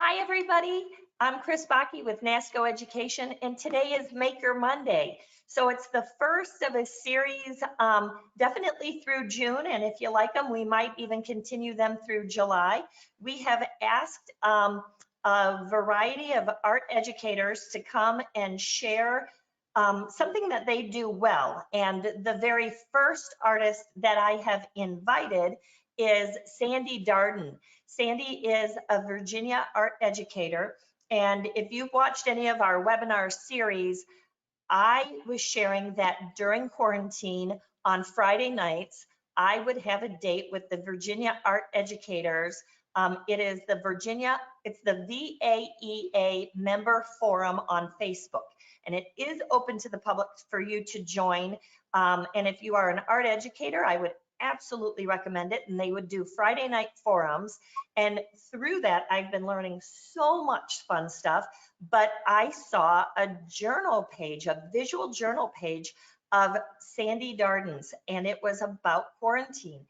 Hi, everybody. I'm Kris Bakke with Nasco Education, and today is Maker Monday. So it's the first of a series, definitely through June, and if you like them, we might even continue them through July. We have asked a variety of art educators to come and share something that they do well. And the very first artist that I have invited is Sandee Darden. Sandee is a Virginia art educator. And if you've watched any of our webinar series, I was sharing that during quarantine on Friday nights, I would have a date with the Virginia art educators. It is the VAEA member forum on Facebook. And it is open to the public for you to join. And if you are an art educator, I would absolutely recommend it. And they would do Friday night forums. And through that, I've been learning so much fun stuff. But I saw a journal page, a visual journal page of Sandee Darden's, and it was about quarantine.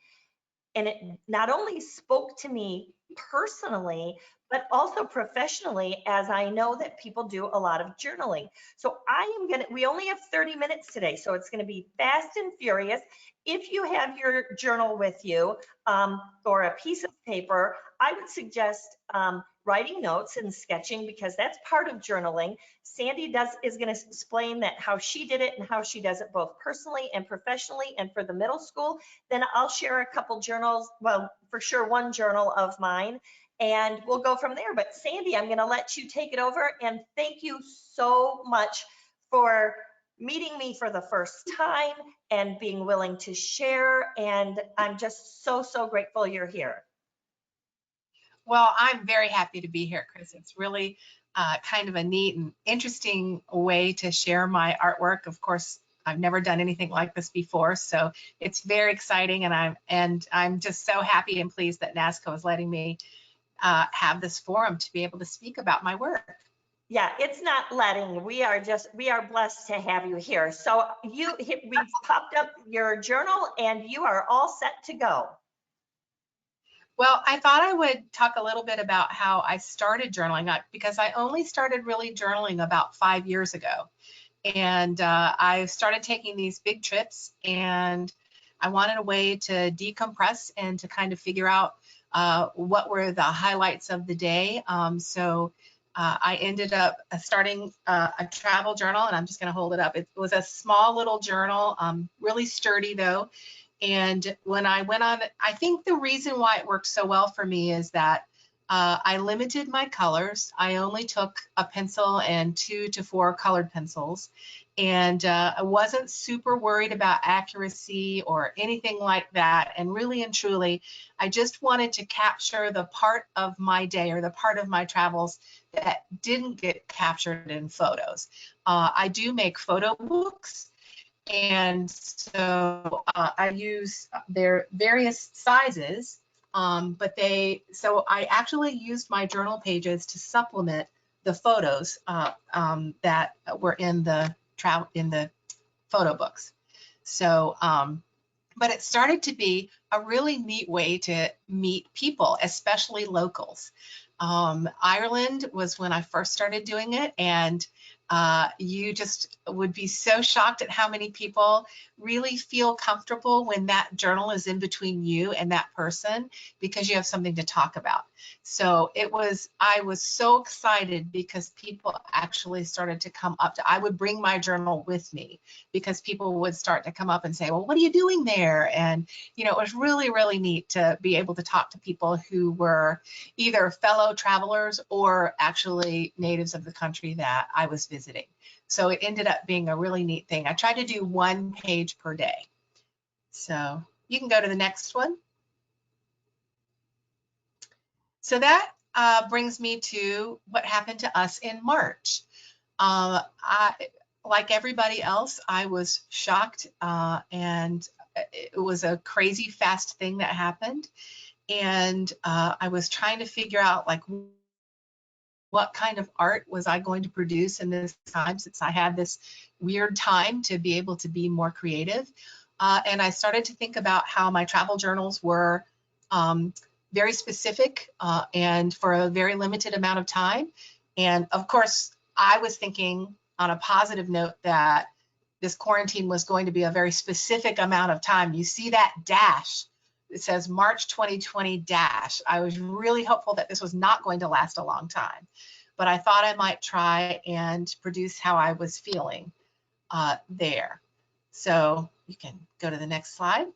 And it not only spoke to me personally, but also professionally, as I know that people do a lot of journaling. So we only have 30 minutes today, so it's gonna be fast and furious. If you have your journal with you or a piece of paper, I would suggest writing notes and sketching because that's part of journaling. Sandee is going to explain that how she did it and how she does it both personally and professionally and for the middle school. Then I'll share a couple journals, well, for sure one journal of mine, and we'll go from there. But Sandee, I'm going to let you take it over, and thank you so much for meeting me for the first time and being willing to share. And I'm just so, so grateful you're here. Well, I'm very happy to be here, Kris. It's really kind of a neat and interesting way to share my artwork. Of course, I've never done anything like this before, so it's very exciting, and I'm just so happy and pleased that NASCO is letting me have this forum to be able to speak about my work. Yeah, it's not letting. We are blessed to have you here. So we've popped up your journal, and you are all set to go. Well, I thought I would talk a little bit about how I started journaling, because I only started really journaling about 5 years ago. And I started taking these big trips, and I wanted a way to decompress and to kind of figure out what were the highlights of the day. So I ended up starting a travel journal, and I'm just going to hold it up. It was a small little journal, really sturdy though. And when I went on, I think the reason why it worked so well for me is that I limited my colors. I only took a pencil and 2 to 4 colored pencils. And I wasn't super worried about accuracy or anything like that. And really and truly, I just wanted to capture the part of my day or the part of my travels that didn't get captured in photos. I do make photo books. And so I use their various sizes, so I actually used my journal pages to supplement the photos that were in the photo books. So, but it started to be a really neat way to meet people, especially locals. Ireland was when I first started doing it, and you just would be so shocked at how many people really feel comfortable when that journal is in between you and that person, because you have something to talk about. So I was so excited because people actually started to come up I would bring my journal with me because people would start to come up and say, well, what are you doing there? And, it was really, really neat to be able to talk to people who were either fellow travelers or actually natives of the country that I was visiting. So it ended up being a really neat thing. I tried to do 1 page per day. So you can go to the next one. So that brings me to what happened to us in March. Like everybody else, I was shocked, and it was a crazy fast thing that happened. And I was trying to figure out what kind of art was I going to produce in this time, since I had this weird time to be able to be more creative. And I started to think about how my travel journals were very specific and for a very limited amount of time. And of course, I was thinking on a positive note that this quarantine was going to be a very specific amount of time. You see that dash, it says March 2020 dash. I was really hopeful that this was not going to last a long time, but I thought I might try and produce how I was feeling there. So you can go to the next slide.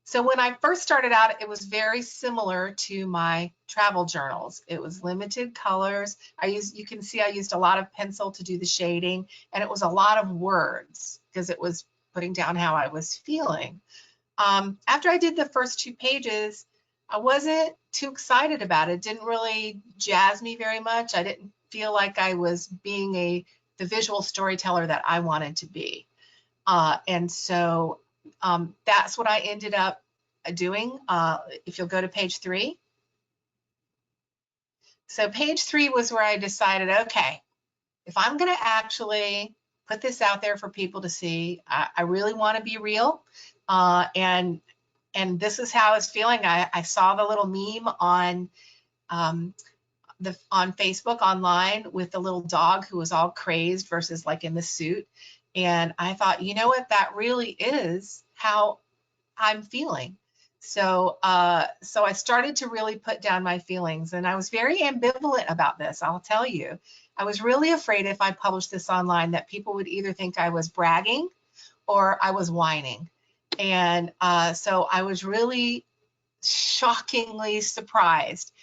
So when I first started out, it was very similar to my travel journals. It was limited colors. You can see I used a lot of pencil to do the shading, and it was a lot of words because it was putting down how I was feeling. After I did the first 2 pages, I wasn't too excited about it. It didn't really jazz me very much. I didn't feel like I was being the visual storyteller that I wanted to be. And so that's what I ended up doing. If you'll go to page 3. So page 3 was where I decided, okay, if I'm going to actually put this out there for people to see, I really want to be real. And this is how I was feeling. I saw the little meme on Facebook online with the little dog who was all crazed versus like in the suit. And I thought, you know what, that really is how I'm feeling. So so I started to really put down my feelings, and I was very ambivalent about this, I'll tell you. I was really afraid if I published this online that people would either think I was bragging or I was whining. And so I was really shockingly surprised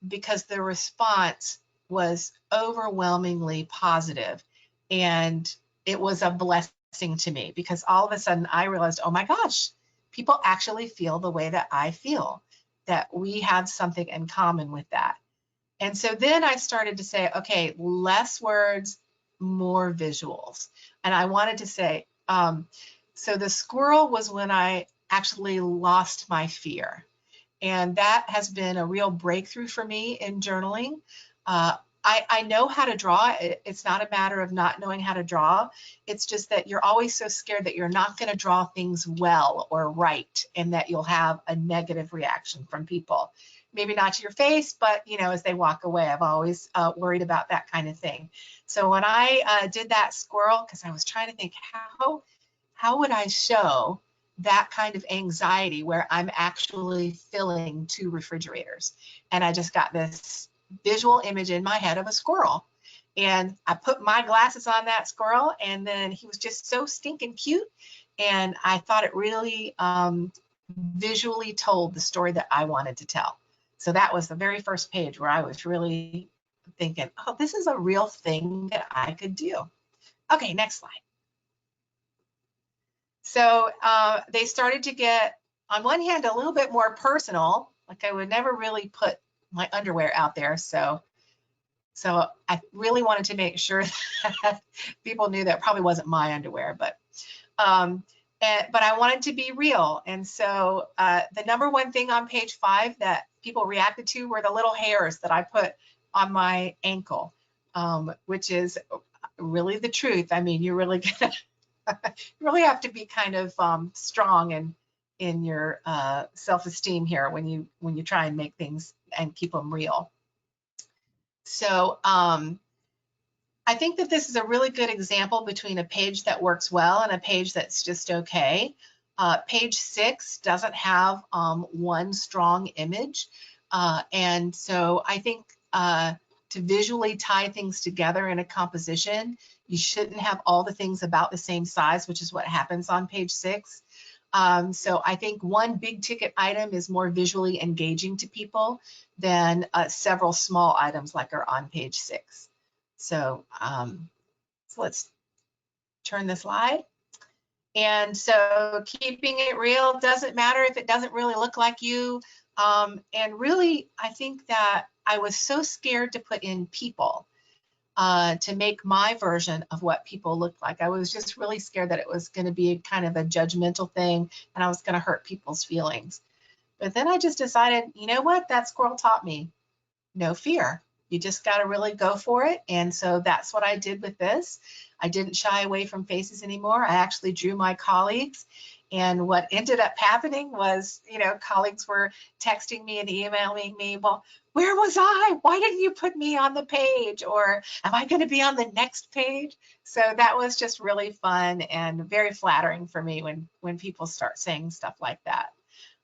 because the response was overwhelmingly positive, and it was a blessing to me because all of a sudden I realized, oh my gosh, people actually feel the way that I feel, that we have something in common with that. And so then I started to say, okay, less words, more visuals. And I wanted to say, so the squirrel was when I actually lost my fear. And that has been a real breakthrough for me in journaling. I know how to draw. It's not a matter of not knowing how to draw. It's just that you're always so scared that you're not going to draw things well or right, and that you'll have a negative reaction from people. Maybe not to your face, but you know, as they walk away, I've always worried about that kind of thing. So when I did that squirrel, because I was trying to think, how would I show that kind of anxiety where I'm actually filling 2 refrigerators? And I just got this visual image in my head of a squirrel, and I put my glasses on that squirrel, and then he was just so stinking cute, and I thought it really visually told the story that I wanted to tell. So that was the very first page where I was really thinking, oh, this is a real thing that I could do. Okay, next slide. So they started to get, on one hand, a little bit more personal. Like I would never really put my underwear out there. So I really wanted to make sure that people knew that probably wasn't my underwear, but I wanted to be real. And so the number one thing on page 5 that people reacted to were the little hairs that I put on my ankle, which is really the truth. I mean, you really you really have to be kind of strong in your self-esteem here when you try and make things and keep them real. So I think that this is a really good example between a page that works well and a page that's just okay. Page 6 doesn't have one strong image. And so I think to visually tie things together in a composition, you shouldn't have all the things about the same size, which is what happens on page 6. So I think one big ticket item is more visually engaging to people than several small items like are on page 6. So, so let's turn the slide. And so keeping it real doesn't matter if it doesn't really look like you. And really, I think that I was so scared to put in people to make my version of what people look like. I was just really scared that it was going to be kind of a judgmental thing and I was going to hurt people's feelings. But then I just decided, you know what, that squirrel taught me, no fear. You just got to really go for it. And so that's what I did with this. I didn't shy away from faces anymore. I actually drew my colleagues, And what ended up happening was, you know, colleagues were texting me and emailing me, well, where was I? Why didn't you put me on the page? Or am I going to be on the next page? So that was just really fun and very flattering for me when people start saying stuff like that.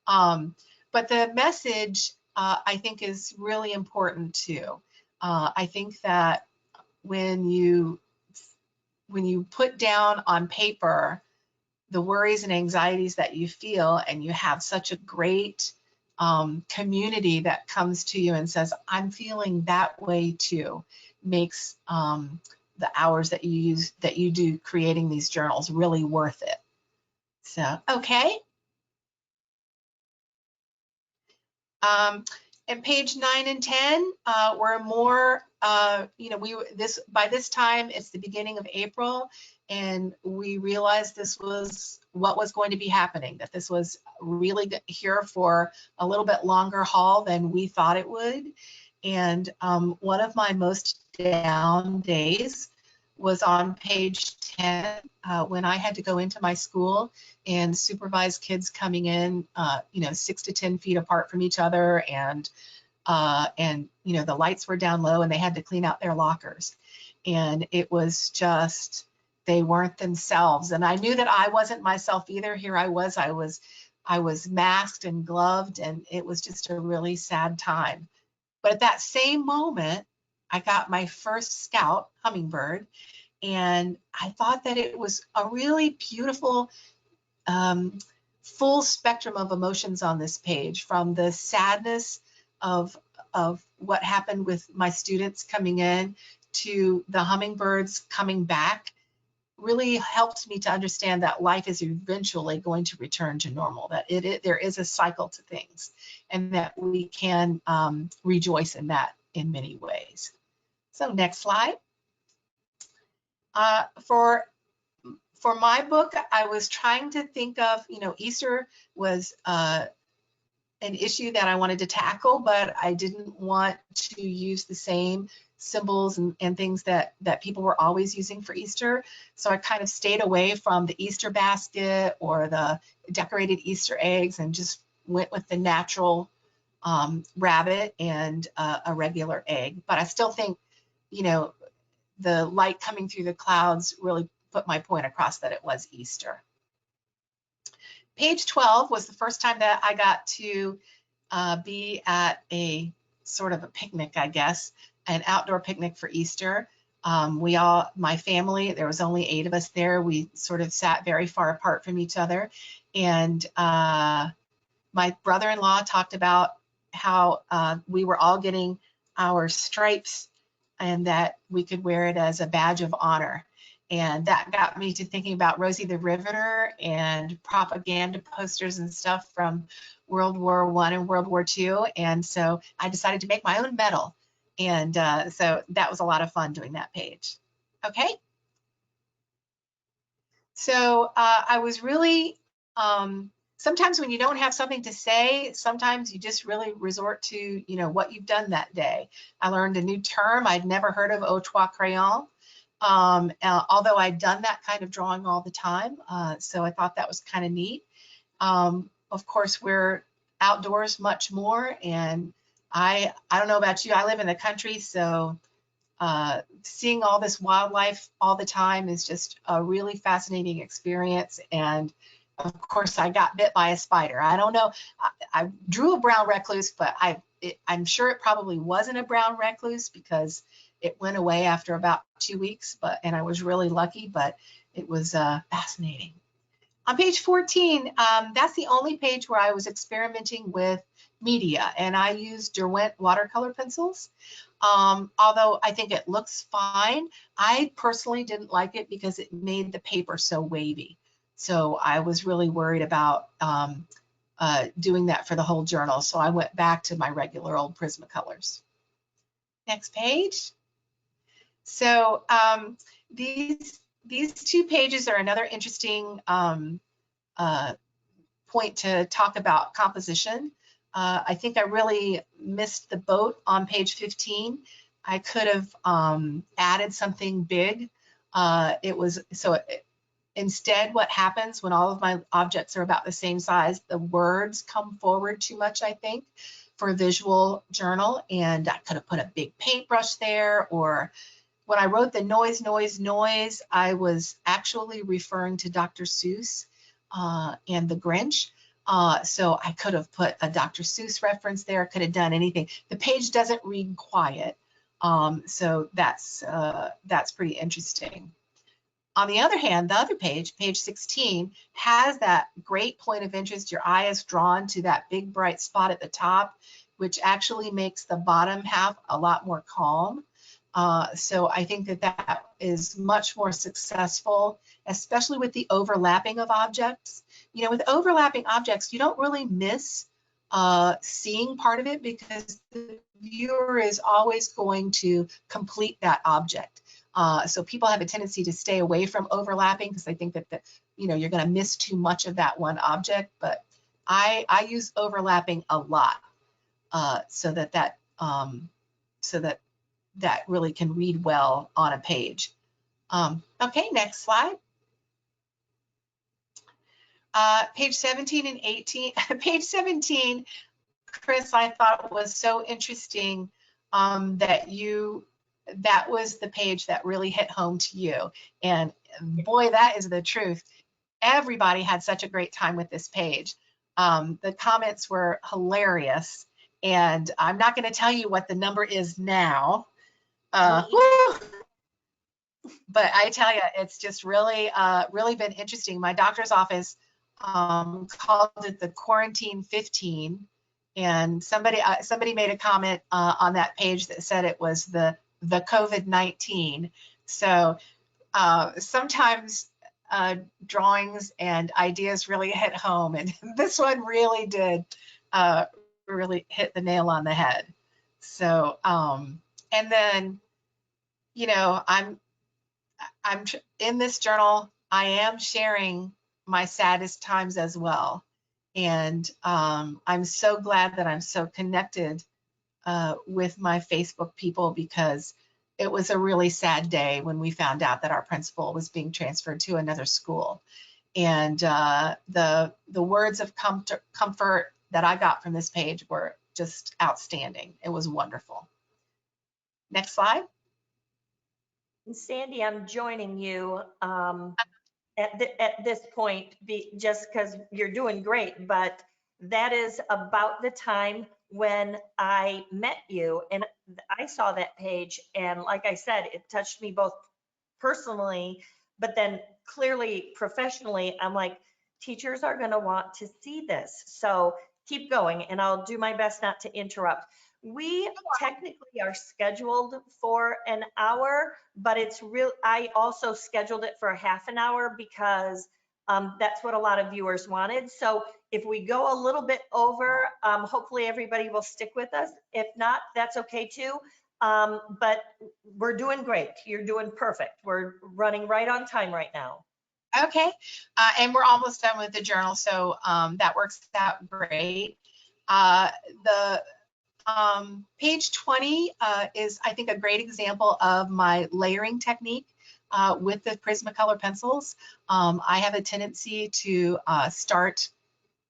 But the message, I think, is really important too. I think that when you put down on paper the worries and anxieties that you feel, and you have such a great community that comes to you and says, I'm feeling that way too, makes the hours that you do creating these journals really worth it. So, okay. And page 9 and 10 were more, you know, by this time it's the beginning of April, and we realized this was what was going to be happening, that this was really here for a little bit longer haul than we thought it would. And one of my most down days was on page 10 when I had to go into my school and supervise kids coming in, you know, 6 to 10 feet apart from each other, and you know, the lights were down low and they had to clean out their lockers, and it was just, they weren't themselves, and I knew that I wasn't myself either. Here I was masked and gloved, and it was just a really sad time. But at that same moment, I got my first scout hummingbird, and I thought that it was a really beautiful full spectrum of emotions on this page, from the sadness of what happened with my students coming in to the hummingbirds coming back. Really helped me to understand that life is eventually going to return to normal, that there is a cycle to things, and that we can rejoice in that in many ways. So next slide. For my book, I was trying to think of, you know, Easter was an issue that I wanted to tackle, but I didn't want to use the same symbols and things that people were always using for Easter. So I kind of stayed away from the Easter basket or the decorated Easter eggs, and just went with the natural rabbit and a regular egg. But I still think, you know, the light coming through the clouds really put my point across that it was Easter. Page 12 was the first time that I got to be at a sort of a picnic, I guess, an outdoor picnic for Easter. My family, there was only 8 of us there. We sort of sat very far apart from each other. And my brother-in-law talked about how we were all getting our stripes, and that we could wear it as a badge of honor. And that got me to thinking about Rosie the Riveter and propaganda posters and stuff from World War I and World War II. And so I decided to make my own medal. And so that was a lot of fun doing that page. Okay. So I was really, sometimes when you don't have something to say, sometimes you just really resort to, you know, what you've done that day. I learned a new term. I'd never heard of au trois crayon. Although I'd done that kind of drawing all the time. So I thought that was kind of neat. Of course, we're outdoors much more, and I don't know about you, I live in the country, so seeing all this wildlife all the time is just a really fascinating experience. And of course, I got bit by a spider. I don't know, I drew a brown recluse, but I'm sure it probably wasn't a brown recluse, because it went away after about 2 weeks, and I was really lucky, but it was fascinating. On page 14, that's the only page where I was experimenting with media, and I used Derwent watercolor pencils. Although I think it looks fine, I personally didn't like it because it made the paper so wavy. So I was really worried about doing that for the whole journal. So I went back to my regular old Prismacolors. Next page. So these 2 pages are another interesting point to talk about composition. I think I really missed the boat on page 15. I could have added something big. Instead, what happens when all of my objects are about the same size, the words come forward too much, I think, for a visual journal. And I could have put a big paintbrush there, or when I wrote the noise, noise, noise, I was actually referring to Dr. Seuss and the Grinch. So I could have put a Dr. Seuss reference there, could have done anything. The page doesn't read quiet. So that's pretty interesting. On the other hand, the other page, page 16, has that great point of interest. Your eye is drawn to that big bright spot at the top, which actually makes the bottom half a lot more calm. So I think that that is much more successful, especially with the overlapping of objects. You know, with overlapping objects, you don't really miss seeing part of it because the viewer is always going to complete that object. So people have a tendency to stay away from overlapping because they think that you're going to miss too much of that one object. But I use overlapping a lot so that really can read well on a page. Okay, next slide. Page 17 and 18. Page 17, Kris, I thought was so interesting that was the page that really hit home to you. And boy, that is the truth. Everybody had such a great time with this page. The comments were hilarious. And I'm not going to tell you what the number is now. But I tell you, it's just really, really been interesting. My doctor's office called it the quarantine 15. And somebody made a comment on that page that said it was the COVID-19. So sometimes drawings and ideas really hit home, and this one really did really hit the nail on the head. So and then I'm in this journal, I am sharing my saddest times as well, and I'm so glad that I'm so connected with my Facebook people, because it was a really sad day when we found out that our principal was being transferred to another school. And the words of comfort that I got from this page were just outstanding. It was wonderful. Next slide. Sandee, I'm joining you at this point, just because you're doing great, but that is about the time when I met you, and I saw that page, and like I said, it touched me both personally, but then clearly professionally. I'm like, teachers are going to want to see this, so keep going, and I'll do my best not to interrupt. We technically are scheduled for an hour, but it's real. I also scheduled it for a half an hour because that's what a lot of viewers wanted. So if we go a little bit over, hopefully everybody will stick with us. If not, that's okay too. But we're doing great. You're doing perfect. We're running right on time right now. Okay, and we're almost done with the journal, so that works out great. Page 20 is, I think, a great example of my layering technique with the Prismacolor pencils. I have a tendency to start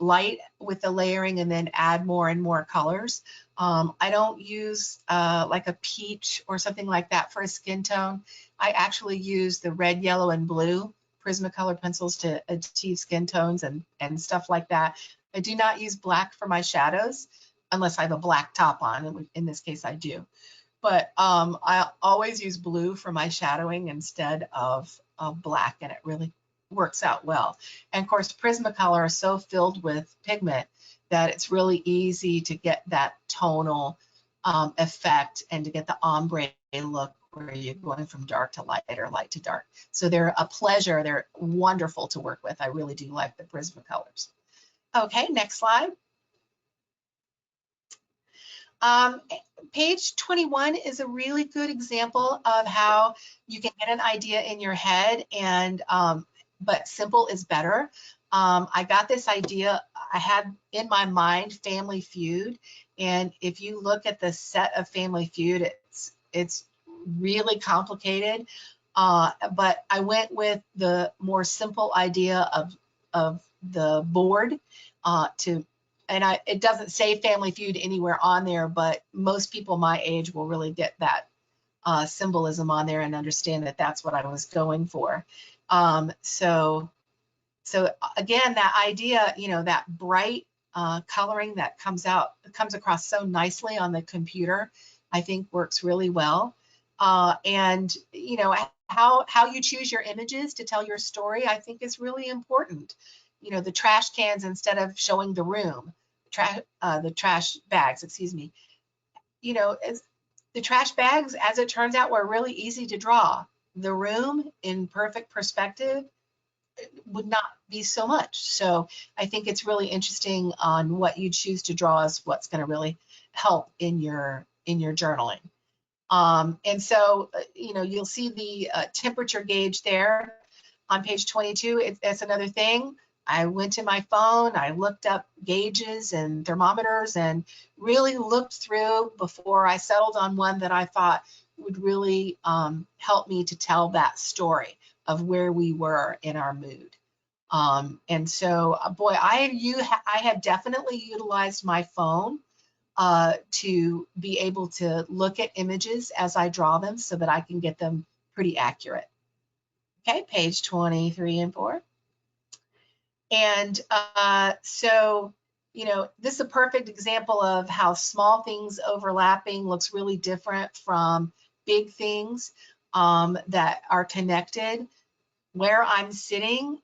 light with the layering and then add more and more colors. I don't use like a peach or something like that for a skin tone. I actually use the red, yellow, and blue Prismacolor pencils to achieve skin tones and stuff like that. I do not use black for my shadows unless I have a black top on. In this case, I do. But I always use blue for my shadowing instead of black, and it really works out well. And of course, Prismacolor is so filled with pigment that it's really easy to get that tonal effect and to get the ombre look where you're going from dark to light or light to dark. So they're a pleasure. They're wonderful to work with. I really do like the Prismacolors. Okay, next slide. Page 21 is a really good example of how you can get an idea in your head, and but simple is better. I got this idea, I had in my mind Family Feud, and if you look at the set of Family Feud, it's really complicated. But I went with the more simple idea of the board it doesn't say Family Feud anywhere on there, but most people my age will really get that symbolism on there and understand that that's what I was going for. So again, that idea, that bright coloring that comes across so nicely on the computer, I think works really well. And how you choose your images to tell your story, I think is really important. The trash cans, instead of showing the room, the trash bags, excuse me, the trash bags, as it turns out, were really easy to draw. The room in perfect perspective would not be so much. So I think it's really interesting on what you choose to draw is what's going to really help in your journaling. And so, you'll see the temperature gauge there on page 22. That's another thing. I went to my phone, I looked up gauges and thermometers and really looked through before I settled on one that I thought would really help me to tell that story of where we were in our mood. And so, boy, I have definitely utilized my phone to be able to look at images as I draw them so that I can get them pretty accurate. Okay, page 23 and 4. And so, this is a perfect example of how small things overlapping looks really different from big things that are connected. Where I'm sitting,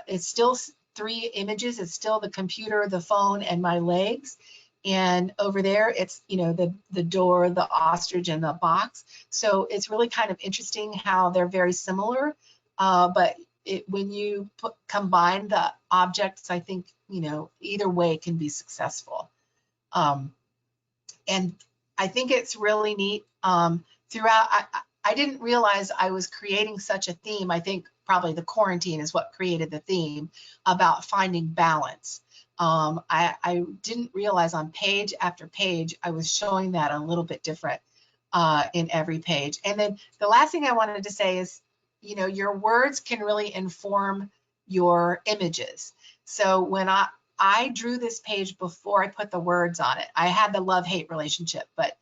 it's still 3 images. It's still the computer, the phone, and my legs. And over there, it's, the door, the ostrich, and the box. So it's really kind of interesting how they're very similar. But when you combine the objects, I think, either way can be successful. And I think it's really neat. Throughout, I didn't realize I was creating such a theme. I think probably the quarantine is what created the theme about finding balance. I didn't realize on page after page, I was showing that a little bit different in every page. And then the last thing I wanted to say is, your words can really inform your images. So when I drew this page before I put the words on it, I had the love-hate relationship, but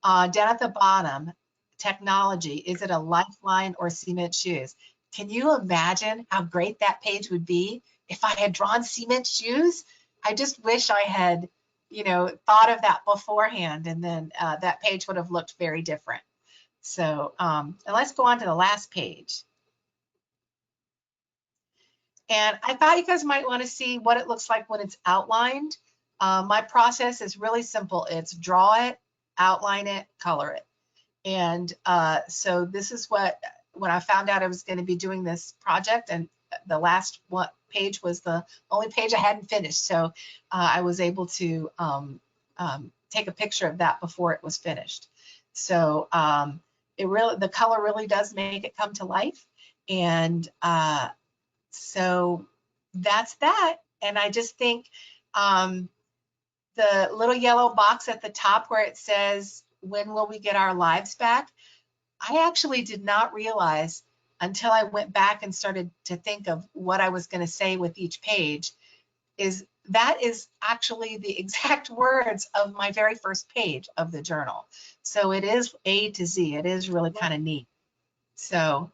down at the bottom, technology, is it a lifeline or cement shoes? Can you imagine how great that page would be if I had drawn cement shoes? I just wish I had, thought of that beforehand, and then that page would have looked very different. So, and let's go on to the last page. And I thought you guys might want to see what it looks like when it's outlined. My process is really simple. It's draw it, outline it, color it. And so this is when I found out I was going to be doing this project, and the last page was the only page I hadn't finished. So I was able to take a picture of that before it was finished. So the color really does make it come to life. And so that's that. And I just think the little yellow box at the top where it says, when will we get our lives back? I actually did not realize until I went back and started to think of what I was going to say with each page, that is actually the exact words of my very first page of the journal. So it is A to Z. It is really kind of neat. So,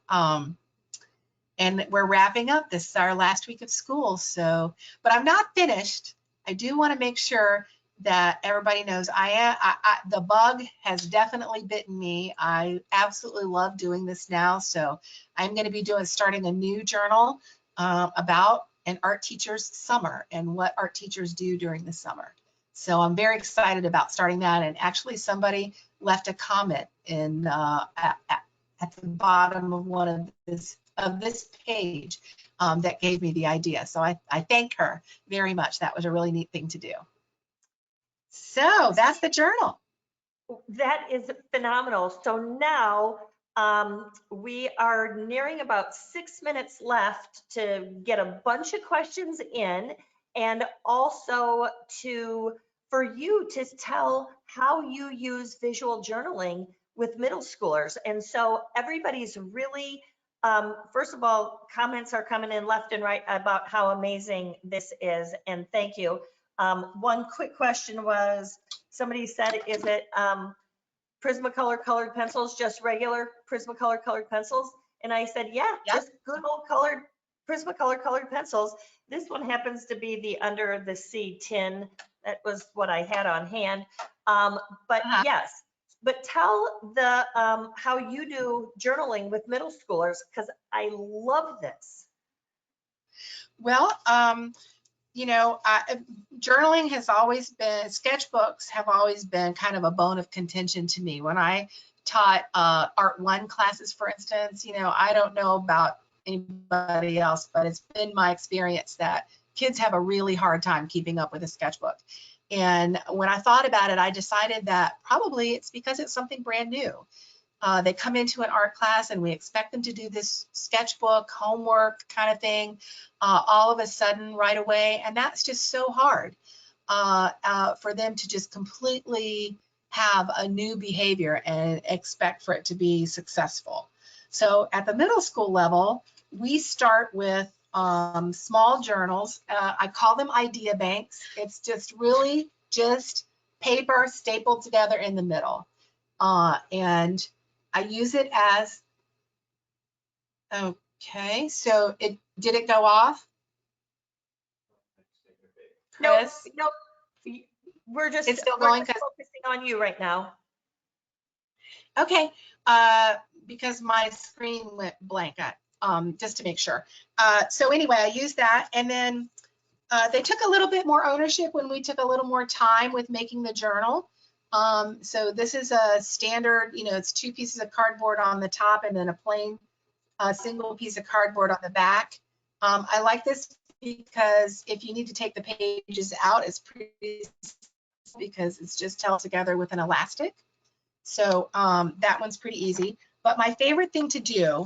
and we're wrapping up. This is our last week of school. So, but I'm not finished. I do want to make sure that everybody knows the bug has definitely bitten me. I absolutely love doing this now. So I'm going to be starting a new journal about an art teacher's summer and what art teachers do during the summer. So I'm very excited about starting that. And actually somebody left a comment in at the bottom of one of this page that gave me the idea. So I thank her very much. That was a really neat thing to do. So that's the journal. That is phenomenal. So now we are nearing about 6 minutes left to get a bunch of questions in, and also for you to tell how you use visual journaling with middle schoolers. And so everybody's really First of all, comments are coming in left and right about how amazing this is, and thank you. One quick question was, somebody said, is it Prismacolor colored pencils, just regular Prismacolor colored pencils? And I said, yeah, Yep. just good old colored Prismacolor colored pencils. This one happens to be the Under the Sea tin. That was what I had on hand. But yes, but tell the how you do journaling with middle schoolers, because I love this. Well, you know, journaling has always been, sketchbooks have always been kind of a bone of contention to me. When I taught Art 1 classes, for instance, you know, I don't know about anybody else, but it's been my experience that kids have a really hard time keeping up with a sketchbook. And when I thought about it, I decided that probably it's because it's something brand new. They come into an art class and we expect them to do this sketchbook, homework kind of thing, all of a sudden right away. And that's just so hard for them to just completely have a new behavior and expect for it to be successful. So at the middle school level, we start with small journals. I call them idea banks. It's just really just paper stapled together in the middle. And I use it as, okay, so did it go off? Kris? Nope. We're just It's still going, focusing on you right now. Okay, because my screen went blank, just to make sure. So anyway, I used that, and then they took a little bit more ownership when we took a little more time with making the journal. So this is a standard, you know, it's 2 pieces of cardboard on the top and then a plain single piece of cardboard on the back. I like this because if you need to take the pages out, it's pretty, because it's just held together with an elastic. So that one's pretty easy. But my favorite thing to do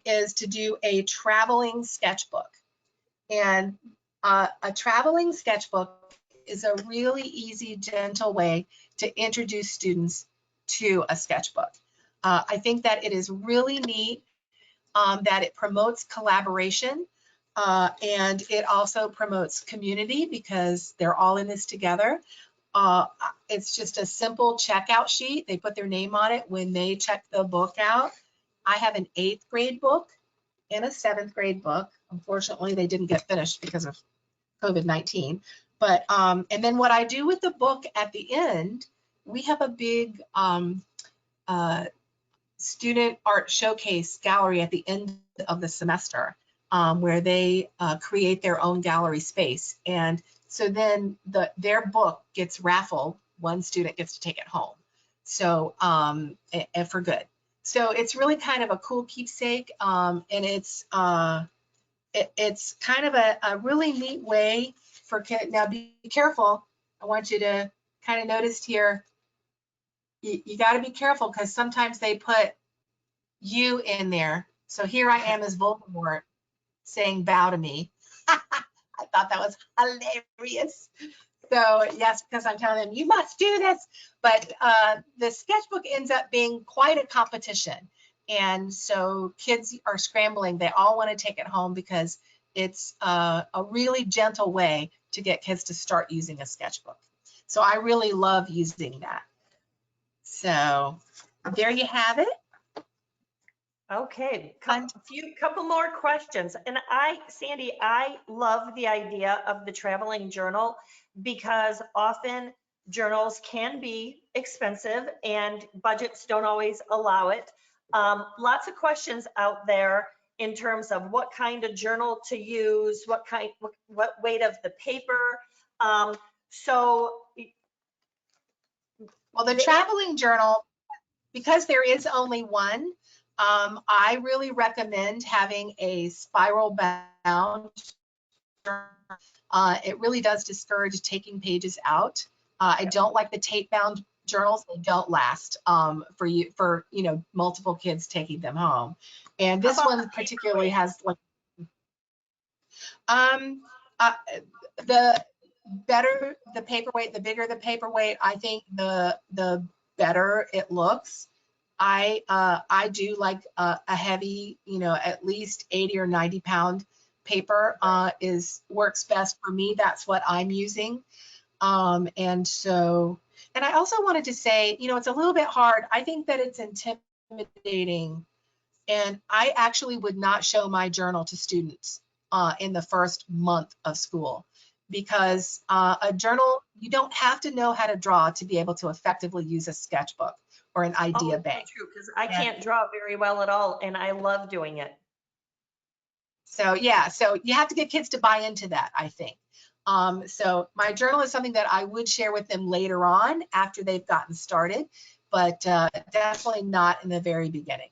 is to do a traveling sketchbook. And a traveling sketchbook is a really easy, gentle way to introduce students to a sketchbook. I think that it is really neat that it promotes collaboration and it also promotes community because they're all in this together. It's just a simple checkout sheet. They put their name on it when they check the book out. I have an 8th grade book and a 7th grade book. Unfortunately, they didn't get finished because of COVID-19. But, and then what I do with the book at the end, we have a big student art showcase gallery at the end of the semester where they create their own gallery space. And so then their book gets raffled. One student gets to take it home. So, and for good. So it's really kind of a cool keepsake. And it's kind of a really neat way for kids. Now be careful. I want you to kind of notice here, you got to be careful because sometimes they put you in there. So here I am as Voldemort saying bow to me. I thought that was hilarious. So yes, because I'm telling them you must do this. But the sketchbook ends up being quite a competition. And so kids are scrambling. They all want to take it home because it's a really gentle way to get kids to start using a sketchbook. So I really love using that. So there you have it. Okay, couple more questions. And Sandee, I love the idea of the traveling journal because often journals can be expensive and budgets don't always allow it. Lots of questions out there in terms of what kind of journal to use, what weight of the paper. Well, the traveling journal, because there is only one, I really recommend having a spiral bound. It really does discourage taking pages out. I don't like the tape bound journals. They don't last for multiple kids taking them home. And this one particularly has like the better the paperweight, the bigger the paperweight, I think the better it looks. I do like a heavy, at least 80 or 90 pound paper works best for me. That's what I'm using. And I also wanted to say, it's a little bit hard. I think that it's intimidating, and I actually would not show my journal to students in the first month of school, because a journal, you don't have to know how to draw to be able to effectively use a sketchbook or an idea bank. True, because I can't draw very well at all, and I love doing it. So yeah, so you have to get kids to buy into that, I think. So my journal is something that I would share with them later on after they've gotten started, but definitely not in the very beginning.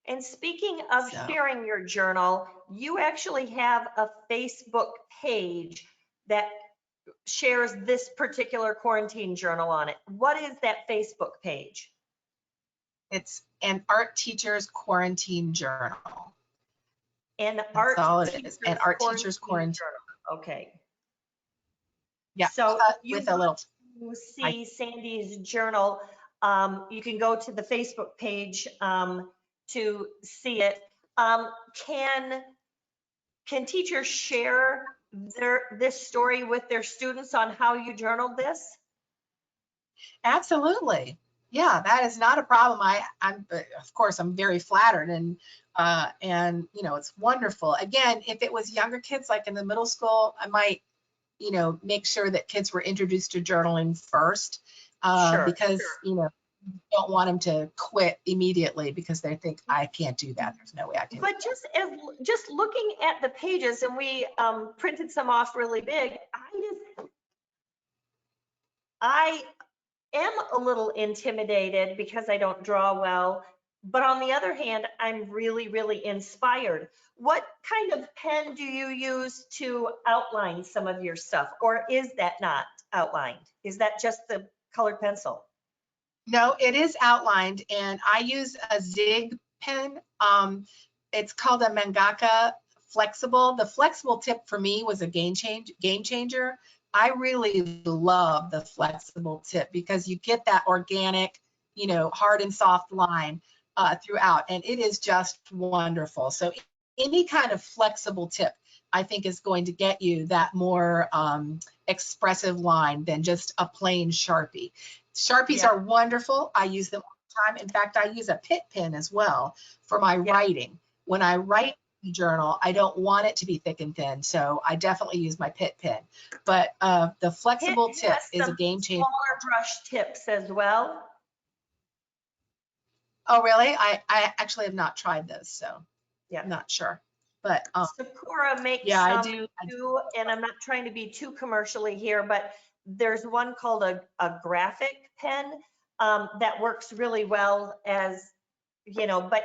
And speaking of sharing your journal, you actually have a Facebook page that shares this particular quarantine journal on it. What is that Facebook page? It's an art teacher's quarantine journal. An art teacher's quarantine journal. Okay. Yeah. So with a little. You see Sandee's journal. You can go to the Facebook page to see it. Can teachers share this story with their students on how you journaled this? Absolutely. Yeah, that is not a problem. I'm of course I'm very flattered, and it's wonderful. Again, if it was younger kids like in the middle school, I might make sure that kids were introduced to journaling first, because don't want them to quit immediately because they think, I can't do that. There's no way I can. But just looking at the pages, and we printed some off really big, I am a little intimidated because I don't draw well, but on the other hand, I'm really, really inspired. What kind of pen do you use to outline some of your stuff, or is that not outlined? Is that just the colored pencil? No, it is outlined, and I use a Zig pen. It's called a mangaka flexible. The flexible tip for me was a game changer. I really love the flexible tip because you get that organic, hard and soft line throughout, and it is just wonderful. So any kind of flexible tip, I think, is going to get you that more expressive line than just a plain Sharpie. Sharpies are wonderful. I use them all the time. In fact, I use a Pitt pen as well for my writing. When I write the journal, I don't want it to be thick and thin, so I definitely use my Pitt pen. But the flexible tip is a game changer. Smaller brush tips as well. Oh, really? I actually have not tried those, so I'm not sure. But Sakura makes some too, and I'm not trying to be too commercially here, but there's one called a graphic pen that works really well, as but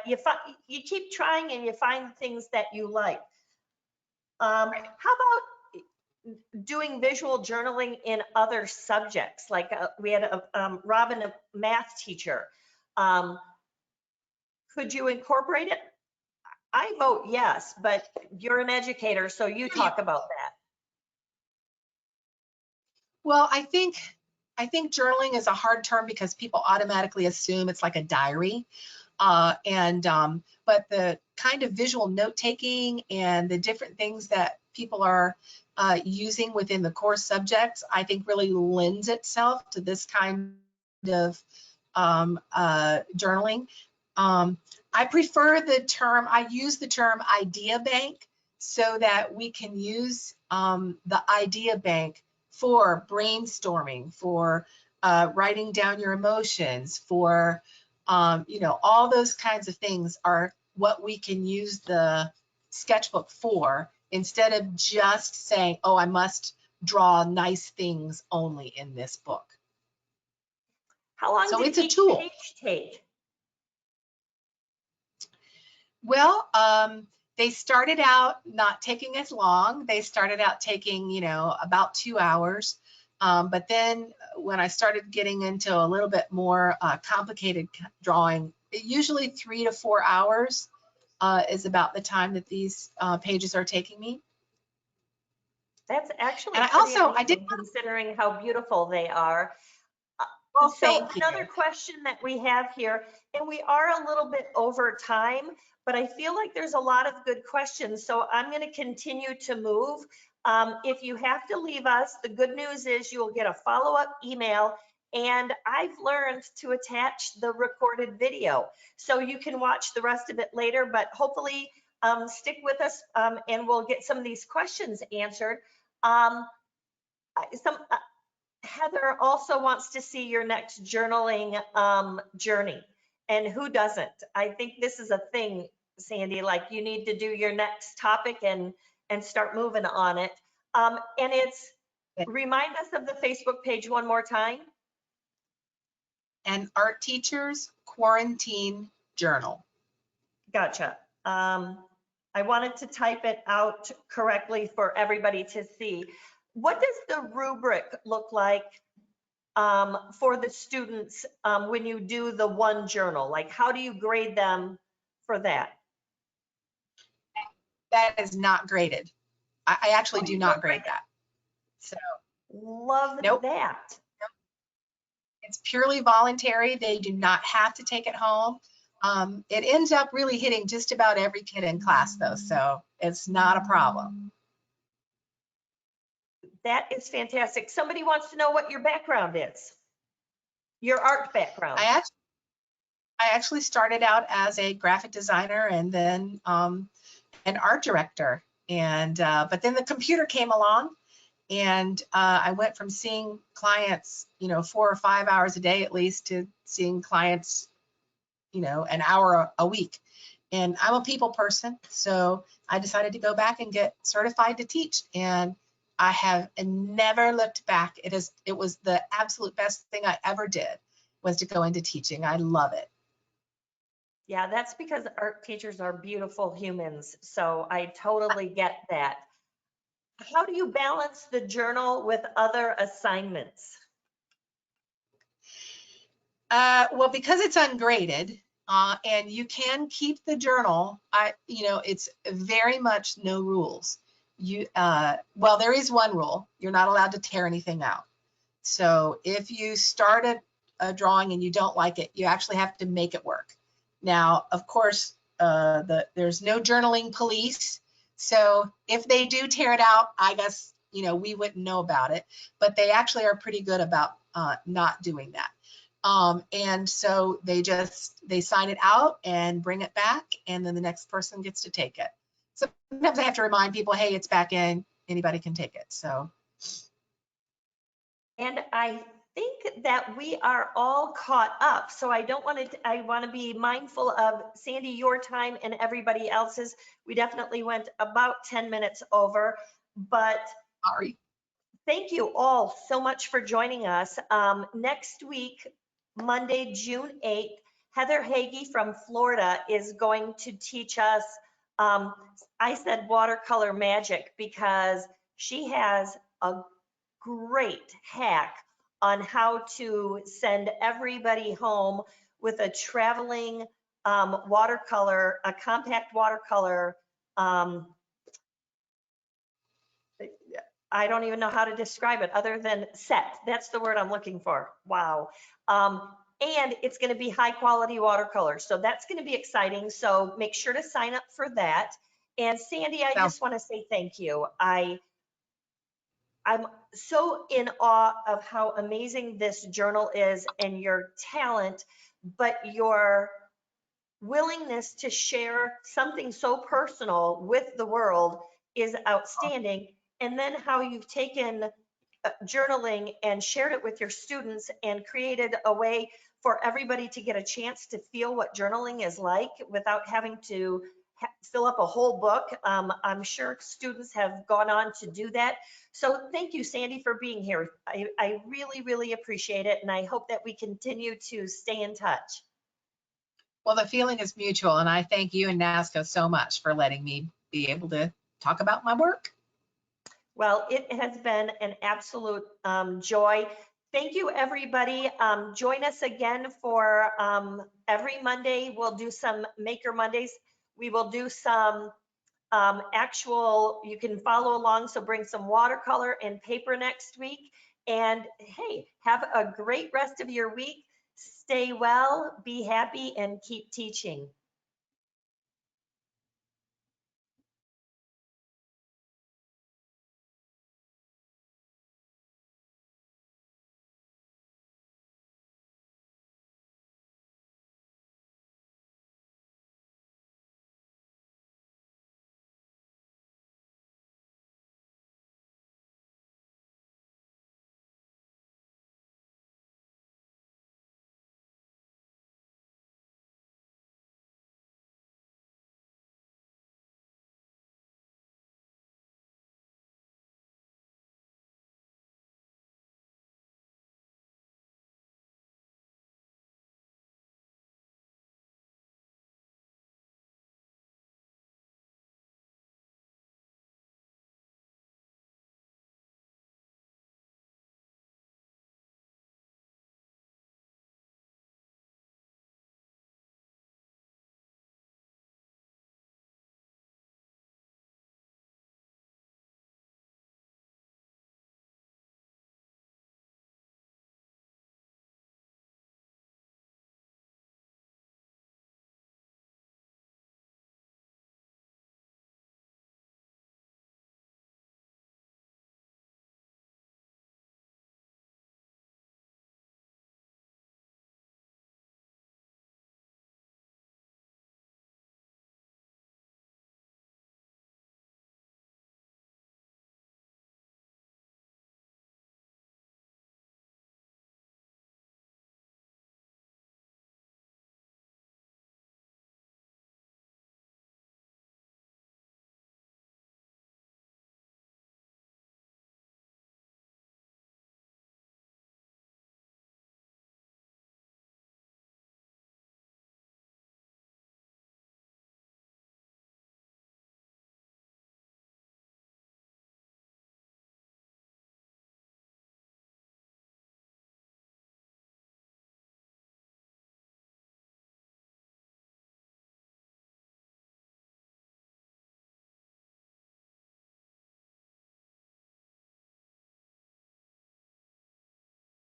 you keep trying and you find things that you like. How about doing visual journaling in other subjects? Like we had Robin, a math teacher. Could you incorporate it? I vote yes, but you're an educator, so you talk about that. Well, I think journaling is a hard term because people automatically assume it's like a diary. But the kind of visual note-taking and the different things that people are using within the course subjects, I think really lends itself to this kind of journaling. I prefer the term, I use the term idea bank so that we can use the idea bank for brainstorming, for writing down your emotions, for all those kinds of things are what we can use the sketchbook for, instead of just saying, oh, I must draw nice things only in this book. How long did each page take? Well, they started out not taking as long. They started out taking, about 2 hours. But then when I started getting into a little bit more complicated drawing, usually 3 to 4 hours is about the time that these pages are taking me. That's actually and I did considering how beautiful they are. Well, So thank you. another question that we have here, and we are a little bit over time, but I feel like there's a lot of good questions. So I'm going to continue to move. If you have to leave us, the good news is you'll get a follow-up email, and I've learned to attach the recorded video. So you can watch the rest of it later, but hopefully stick with us and we'll get some of these questions answered. Heather also wants to see your next journaling journey. And who doesn't? I think this is a thing, Sandee, like you need to do your next topic and start moving on it. And it's, remind us of the Facebook page one more time. And Art Teachers Quarantine Journal. Gotcha. I wanted to type it out correctly for everybody to see. What does the rubric look like for the students when you do the one journal? Like, how do you grade them for that? That is not graded. I actually do not grade that. So love nope. that. It's purely voluntary. They do not have to take it home. It ends up really hitting just about every kid in class though, so it's not a problem. That is fantastic. Somebody wants to know what your background is. Your art background. I actually started out as a graphic designer and then an art director. And but then the computer came along, and I went from seeing clients, 4 or 5 hours a day at least, to seeing clients, an hour a week. And I'm a people person, so I decided to go back and get certified to teach. And I have never looked back. It was the absolute best thing I ever did, was to go into teaching. I love it. Yeah, that's because art teachers are beautiful humans. So I totally get that. How do you balance the journal with other assignments? Well, because it's ungraded, and you can keep the journal, it's very much no rules. Well, there is one rule. You're not allowed to tear anything out. So if you start a drawing and you don't like it, you actually have to make it work. Now, of course, there's no journaling police. So if they do tear it out, I guess, we wouldn't know about it, but they actually are pretty good about not doing that. And so they sign it out and bring it back, and then the next person gets to take it. Sometimes I have to remind people, hey, it's back in, anybody can take it. So. And I think that we are all caught up. So I want to be mindful of, Sandee, your time and everybody else's. We definitely went about 10 minutes over, but sorry. Thank you all so much for joining us. Next week, Monday, June 8th, Heather Hagee from Florida is going to teach us, I said watercolor magic, because she has a great hack on how to send everybody home with a traveling watercolor, a compact watercolor. I don't even know how to describe it other than set. That's the word I'm looking for. Wow. And it's going to be high quality watercolor. So that's going to be exciting. So make sure to sign up for that. And Sandee, I just want to say thank you. I'm so in awe of how amazing this journal is and your talent, but your willingness to share something so personal with the world is outstanding. And then how you've taken journaling and shared it with your students and created a way for everybody to get a chance to feel what journaling is like without having to fill up a whole book. I'm sure students have gone on to do that. So thank you, Sandee, for being here. I really, really appreciate it. And I hope that we continue to stay in touch. Well, the feeling is mutual. And I thank you and Nasco so much for letting me be able to talk about my work. Well, it has been an absolute joy. Thank you, everybody. Join us again for every Monday. We'll do some Maker Mondays. We will do some you can follow along, so bring some watercolor and paper next week. And hey, have a great rest of your week. Stay well, be happy, and keep teaching.